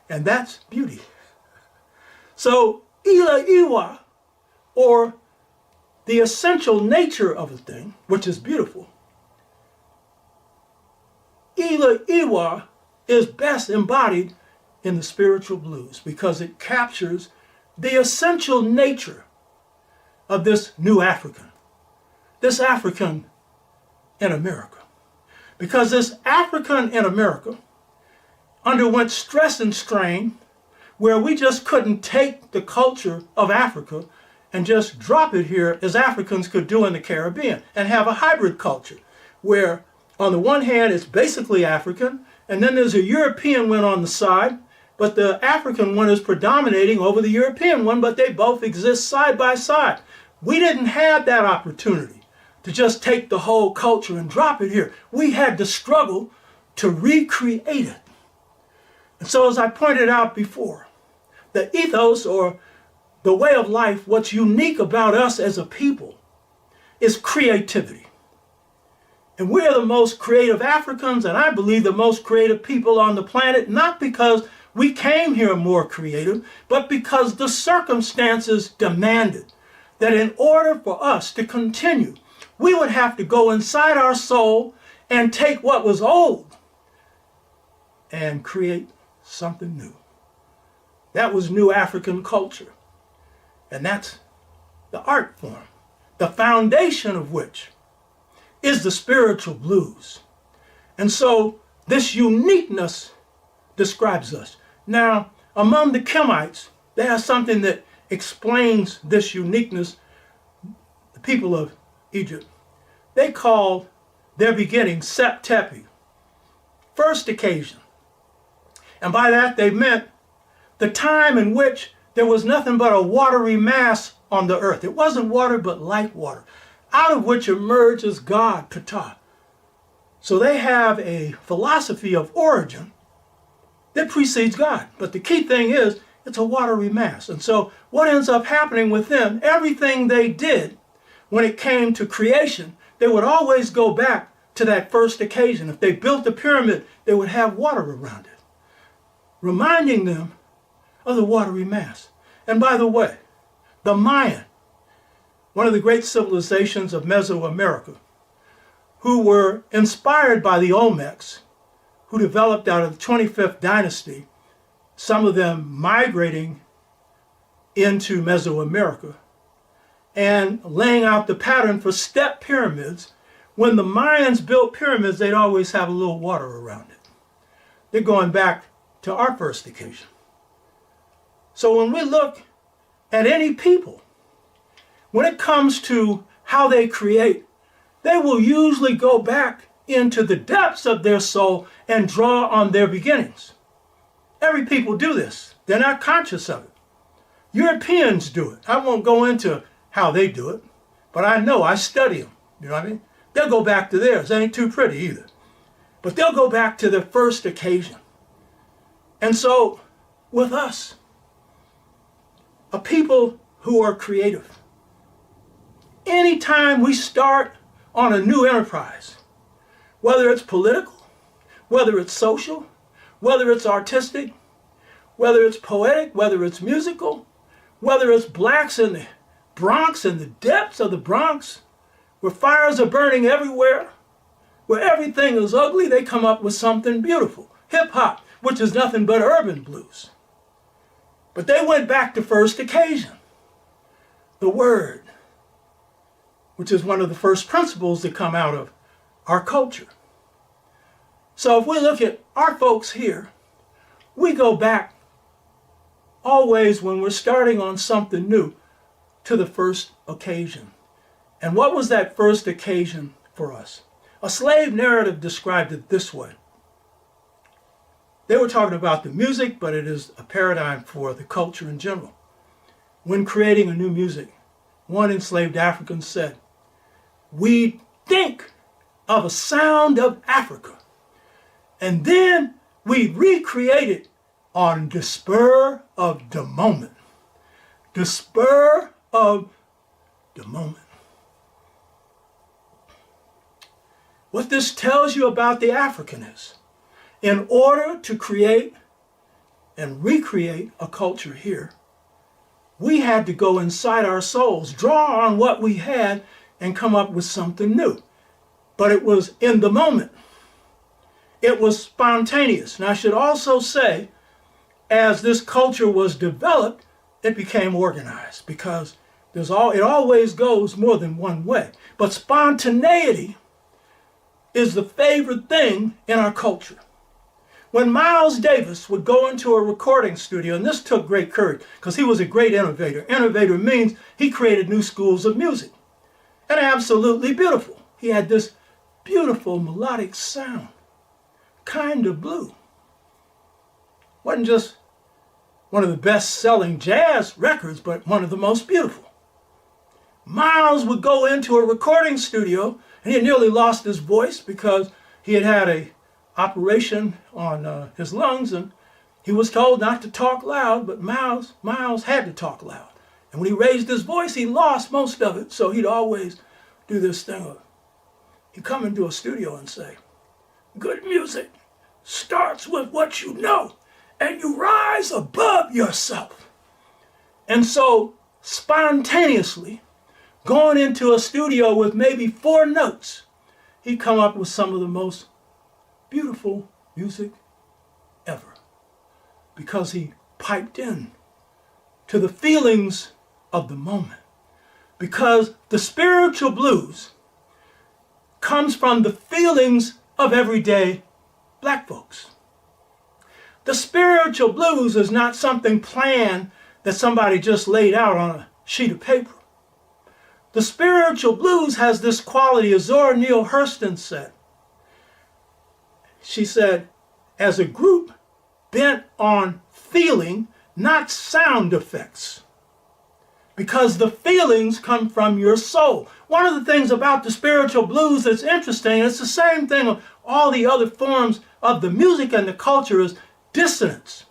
and that's beauty. So, ila iwa, or the essential nature of a thing, which is beautiful, ila iwa is best embodied in the spiritual blues because it captures the essential nature of this new African, this African in America. Because this African in America underwent stress and strain where we just couldn't take the culture of Africa and just drop it here as Africans could do in the Caribbean and have a hybrid culture where on the one hand it's basically African and then there's a European one on the side, but the African one is predominating over the European one, but they both exist side by side. We didn't have that opportunity to just take the whole culture and drop it here. We had to struggle to recreate it. And so as I pointed out before, the ethos or the way of life, what's unique about us as a people is creativity. And we're the most creative Africans, and I believe the most creative people on the planet, not because we came here more creative, but because the circumstances demanded that in order for us to continue, we would have to go inside our soul and take what was old and create something new. That was new African culture. And that's the art form, the foundation of which is the spiritual blues. And so this uniqueness describes us. Now, among the Kemites, there's something that explains this uniqueness. The people of Egypt, they called their beginning Sep Tepi, first occasion. And by that they meant the time in which there was nothing but a watery mass on the earth. It wasn't water, but light water, out of which emerges God, Ptah. So they have a philosophy of origin that precedes God. But the key thing is, it's a watery mass. And so what ends up happening with them, everything they did when it came to creation, they would always go back to that first occasion. If they built a pyramid, they would have water around it, reminding them of the watery mass. And by the way, the Mayan, one of the great civilizations of Mesoamerica, who were inspired by the Olmecs, who developed out of the 25th dynasty, some of them migrating into Mesoamerica and laying out the pattern for step pyramids. When the Mayans built pyramids, they'd always have a little water around it. They're going back to our first occasion. So when we look at any people, when it comes to how they create, they will usually go back into the depths of their soul and draw on their beginnings. Every people do this. They're not conscious of it. Europeans do it. I won't go into how they do it, but I know, I study them. You know what I mean? They'll go back to theirs. They ain't too pretty either. But they'll go back to their first occasion. And so, with us, a people who are creative, anytime we start on a new enterprise, whether it's political, whether it's social, whether it's artistic, whether it's poetic, whether it's musical, whether it's blacks in the Bronx, in the depths of the Bronx, where fires are burning everywhere, where everything is ugly, they come up with something beautiful. Hip hop, which is nothing but urban blues. But they went back to first occasion. The word, which is one of the first principles that come out of our culture. So if we look at our folks here, we go back always when we're starting on something new to the first occasion. And what was that first occasion for us? A slave narrative described it this way. They were talking about the music, but it is a paradigm for the culture in general. When creating a new music, one enslaved African said, "We think of a sound of Africa. And then we recreate it on the spur of the moment. The spur of the moment. What this tells you about the African is, in order to create and recreate a culture here, we had to go inside our souls, draw on what we had, and come up with something new. But it was in the moment. It was spontaneous. And I should also say, as this culture was developed, it became organized, because it always goes more than one way. But spontaneity is the favorite thing in our culture. When Miles Davis would go into a recording studio, and this took great courage because he was a great innovator. Innovator means he created new schools of music. And absolutely beautiful. He had this beautiful melodic sound, kind of blue. Wasn't just one of the best-selling jazz records, but one of the most beautiful. Miles would go into a recording studio, and he had nearly lost his voice because he had had a operation on his lungs, and he was told not to talk loud, but Miles had to talk loud. And when he raised his voice, he lost most of it, so he'd always do this thing of, he'd come into a studio and say, good music starts with what you know, and you rise above yourself. And so, spontaneously, going into a studio with maybe 4 notes, he'd come up with some of the most beautiful music ever, because he piped in to the feelings of the moment. Because the spiritual blues comes from the feelings of everyday black folks. The spiritual blues is not something planned that somebody just laid out on a sheet of paper. The spiritual blues has this quality, as Zora Neale Hurston said. She said, as a group bent on feeling, not sound effects. Because the feelings come from your soul. One of the things about the spiritual blues that's interesting, and it's the same thing of all the other forms of the music and the culture, is dissonance.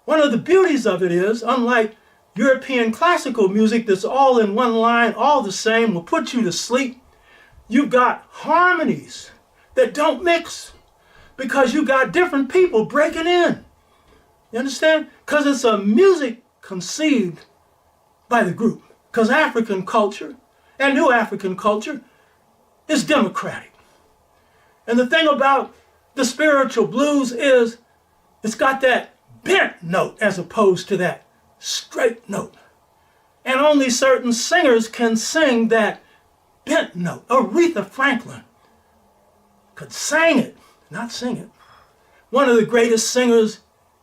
One of the beauties of it is, unlike European classical music that's all in one line, all the same, will put you to sleep, you've got harmonies that don't mix, because you got different people breaking in. You understand? Because it's a music conceived by the group. Because African culture and New African culture is democratic. And the thing about the spiritual blues is it's got that bent note as opposed to that straight note. And only certain singers can sing that bent note. Aretha Franklin could sing it, not sing it. One of the greatest singers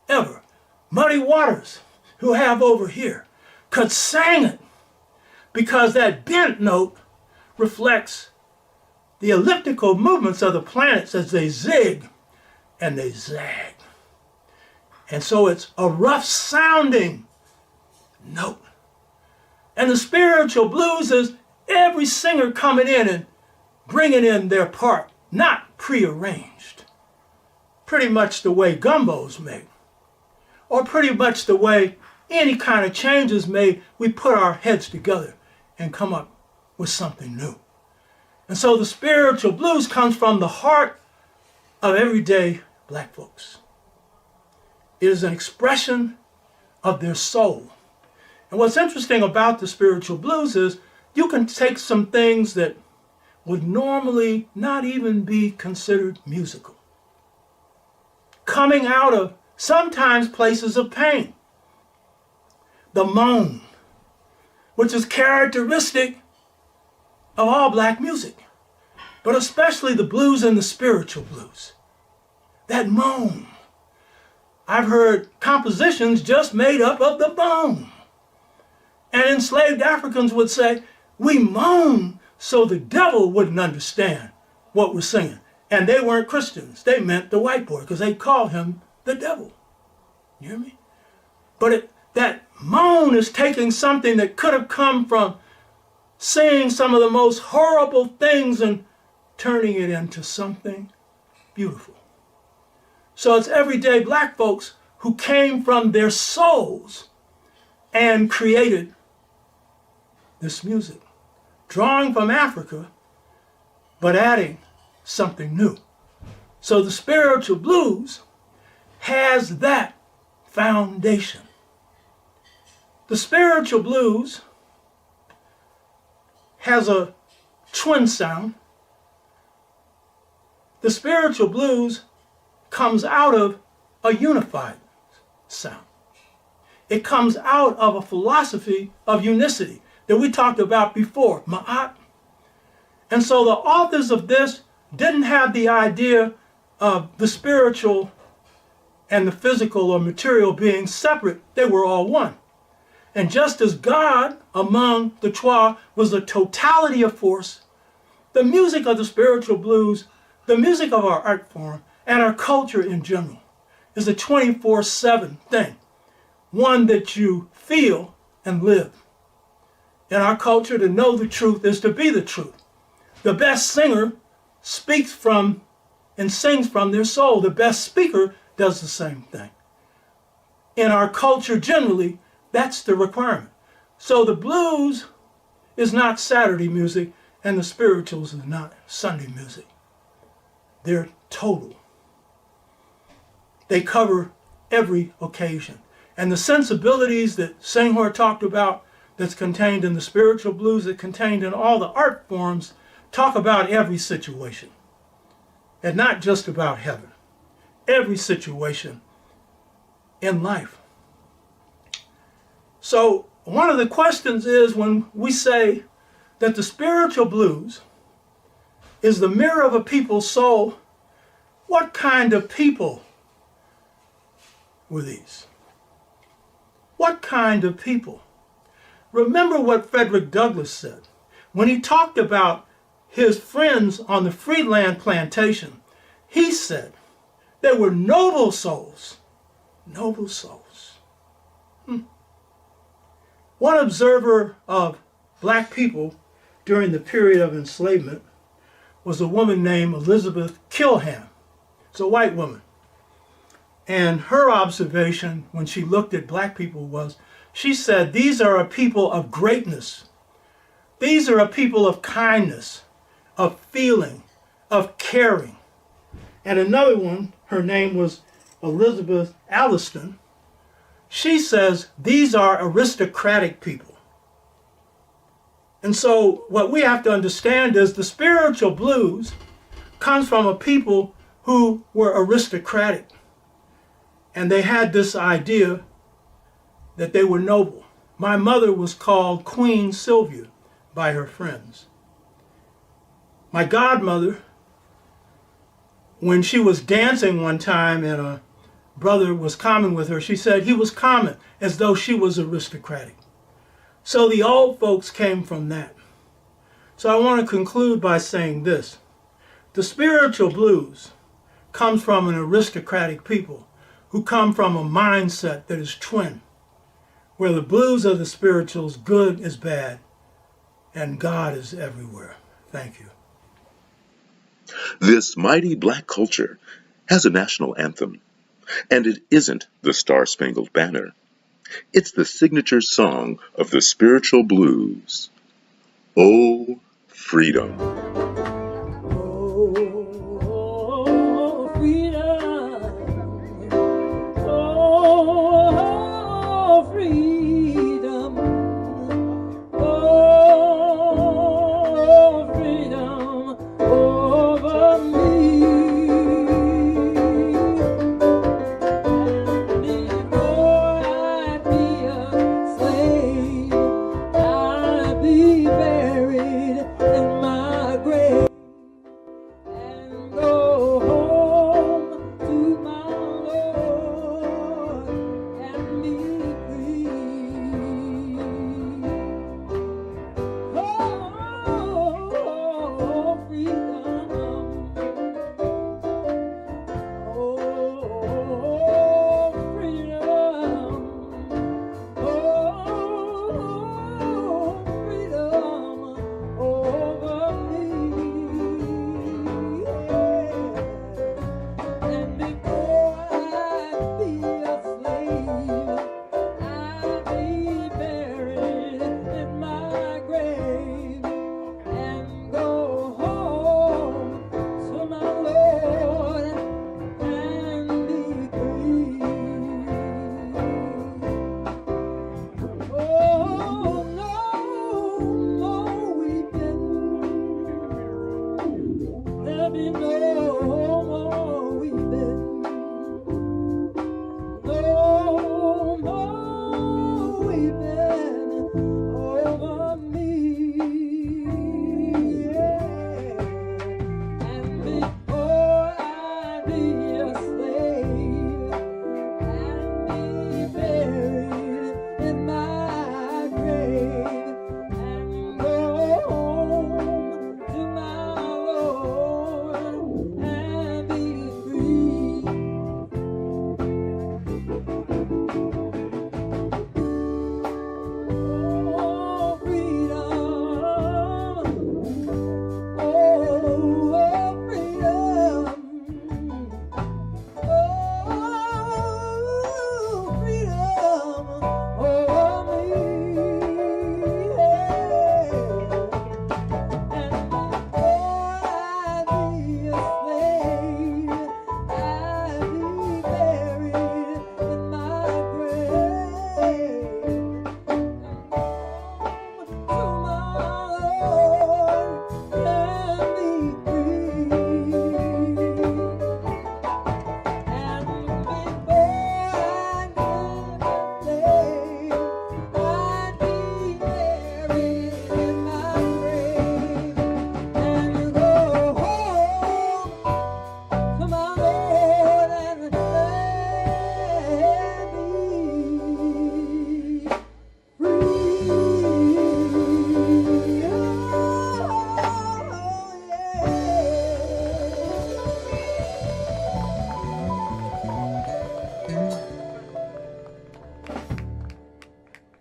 ever, Muddy Waters, who I have over here, could sing it, because that bent note reflects the elliptical movements of the planets as they zig and they zag. And so it's a rough sounding note. And the spiritual blues is every singer coming in and bringing in their part, not prearranged. Pretty much the way gumbo's made, or pretty much the way any kind of change is made, we put our heads together and come up with something new. And so the spiritual blues comes from the heart of everyday black folks. It is an expression of their soul. And what's interesting about the spiritual blues is you can take some things that would normally not even be considered musical, coming out of sometimes places of pain. The moan, which is characteristic of all black music, but especially the blues and the spiritual blues. That moan. I've heard compositions just made up of the moan. And enslaved Africans would say, we moan so the devil wouldn't understand what we're singing. And they weren't Christians. They meant the white boy, because they called him the devil. You hear me? But that moan is taking something that could have come from seeing some of the most horrible things and turning it into something beautiful. So it's everyday black folks who came from their souls and created this music, drawing from Africa, but adding something new. So the spiritual blues has that foundation. The spiritual blues has a twin sound. The spiritual blues comes out of a unified sound. It comes out of a philosophy of unicity that we talked about before, Ma'at. And so the authors of this didn't have the idea of the spiritual and the physical or material being separate. They were all one. And just as God among the Twa was a totality of force, the music of the spiritual blues, the music of our art form, and our culture in general is a 24/7 thing, one that you feel and live. In our culture, to know the truth is to be the truth. The best singer speaks from and sings from their soul. The best speaker does the same thing. In our culture generally, that's the requirement. So the blues is not Saturday music and the spirituals is not Sunday music. They're total. They cover every occasion. And the sensibilities that Senghor talked about that's contained in the spiritual blues, that contained in all the art forms, talk about every situation. And not just about heaven. Every situation in life. So one of the questions is when we say that the spiritual blues is the mirror of a people's soul, what kind of people were these? What kind of people? Remember what Frederick Douglass said when he talked about his friends on the Freeland plantation. He said they were noble souls. Noble souls. One observer of black people during the period of enslavement was a woman named Elizabeth Kilham. It's a white woman. And her observation when she looked at black people was, she said, these are a people of greatness. These are a people of kindness, of feeling, of caring. And another one, her name was Elizabeth Alliston. She says, these are aristocratic people. And so what we have to understand is the spiritual blues comes from a people who were aristocratic. And they had this idea that they were noble. My mother was called Queen Sylvia by her friends. My godmother, when she was dancing one time and a brother was common with her, she said he was common, as though she was aristocratic. So the old folks came from that. So I want to conclude by saying this. The spiritual blues comes from an aristocratic people who come from a mindset that is twin, where the blues are the spirituals, good is bad, and God is everywhere. Thank you. This mighty black culture has a national anthem, and it isn't the Star-Spangled Banner. It's the signature song of the spiritual blues. Oh, freedom. Oh, freedom. Oh, freedom. Oh, freedom over me. Before I be a slave, I'll be buried in my grave.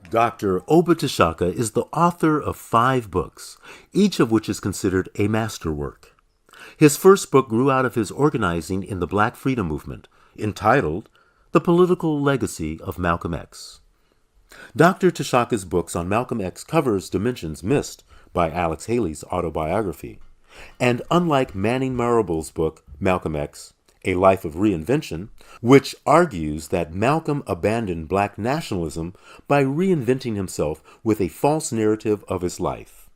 Dr. Oba Tashaka is the author of 5 books, each of which is considered a masterwork. His first book grew out of his organizing in the Black Freedom Movement, entitled The Political Legacy of Malcolm X. Dr. Tashaka's books on Malcolm X covers dimensions missed by Alex Haley's autobiography, and unlike Manning Marable's book, Malcolm X, A Life of Reinvention, which argues that Malcolm abandoned black nationalism by reinventing himself with a false narrative of his life.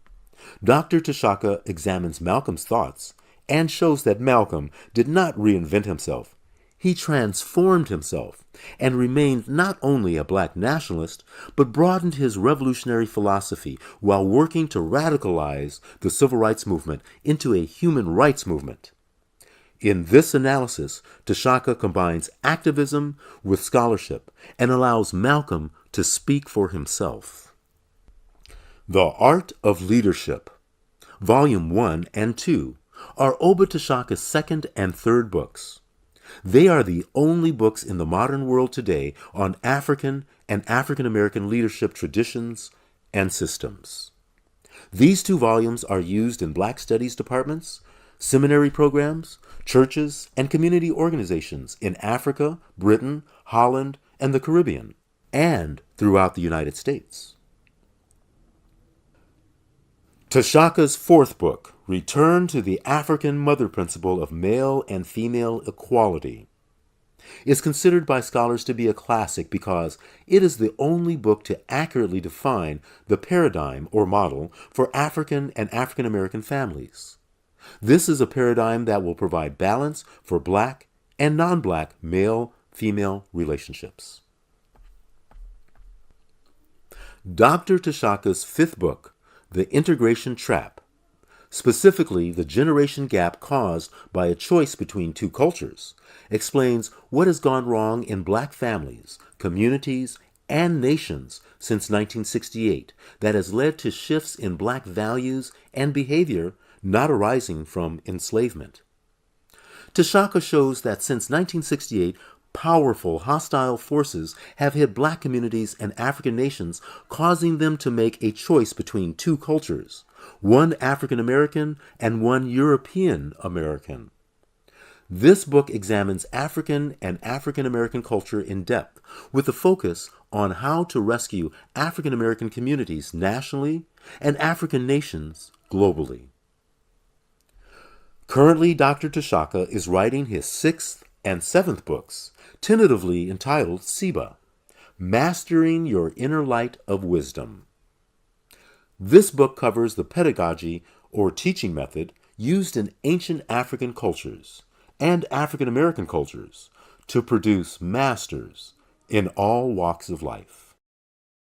Dr. Tashaka examines Malcolm's thoughts and shows that Malcolm did not reinvent himself. He transformed himself and remained not only a black nationalist, but broadened his revolutionary philosophy while working to radicalize the civil rights movement into a human rights movement. In this analysis, Tashaka combines activism with scholarship and allows Malcolm to speak for himself. The Art of Leadership, Volume 1 and 2, are Oba Tashaka's second and third books. They are the only books in the modern world today on African and African American leadership traditions and systems. These 2 volumes are used in Black Studies departments, seminary programs, churches, and community organizations in Africa, Britain, Holland, and the Caribbean, and throughout the United States. Tashaka's 4th book, Return to the African Mother Principle of Male and Female Equality, is considered by scholars to be a classic because it is the only book to accurately define the paradigm or model for African and African American families. This is a paradigm that will provide balance for black and non-black male-female relationships. Dr. Tashaka's 5th book, The Integration Trap, specifically the generation gap caused by a choice between 2 cultures, explains what has gone wrong in black families, communities, and nations since 1968 that has led to shifts in black values and behavior not arising from enslavement. Tashaka shows that since 1968, powerful hostile forces have hit black communities and African nations, causing them to make a choice between 2 cultures, one African American and one European American. This book examines African and African American culture in depth, with a focus on how to rescue African American communities nationally and African nations globally. Currently, Dr. Tashaka is writing his 6th and 7th books, tentatively entitled Seba, Mastering Your Inner Light of Wisdom. This book covers the pedagogy or teaching method used in ancient African cultures and African American cultures to produce masters in all walks of life.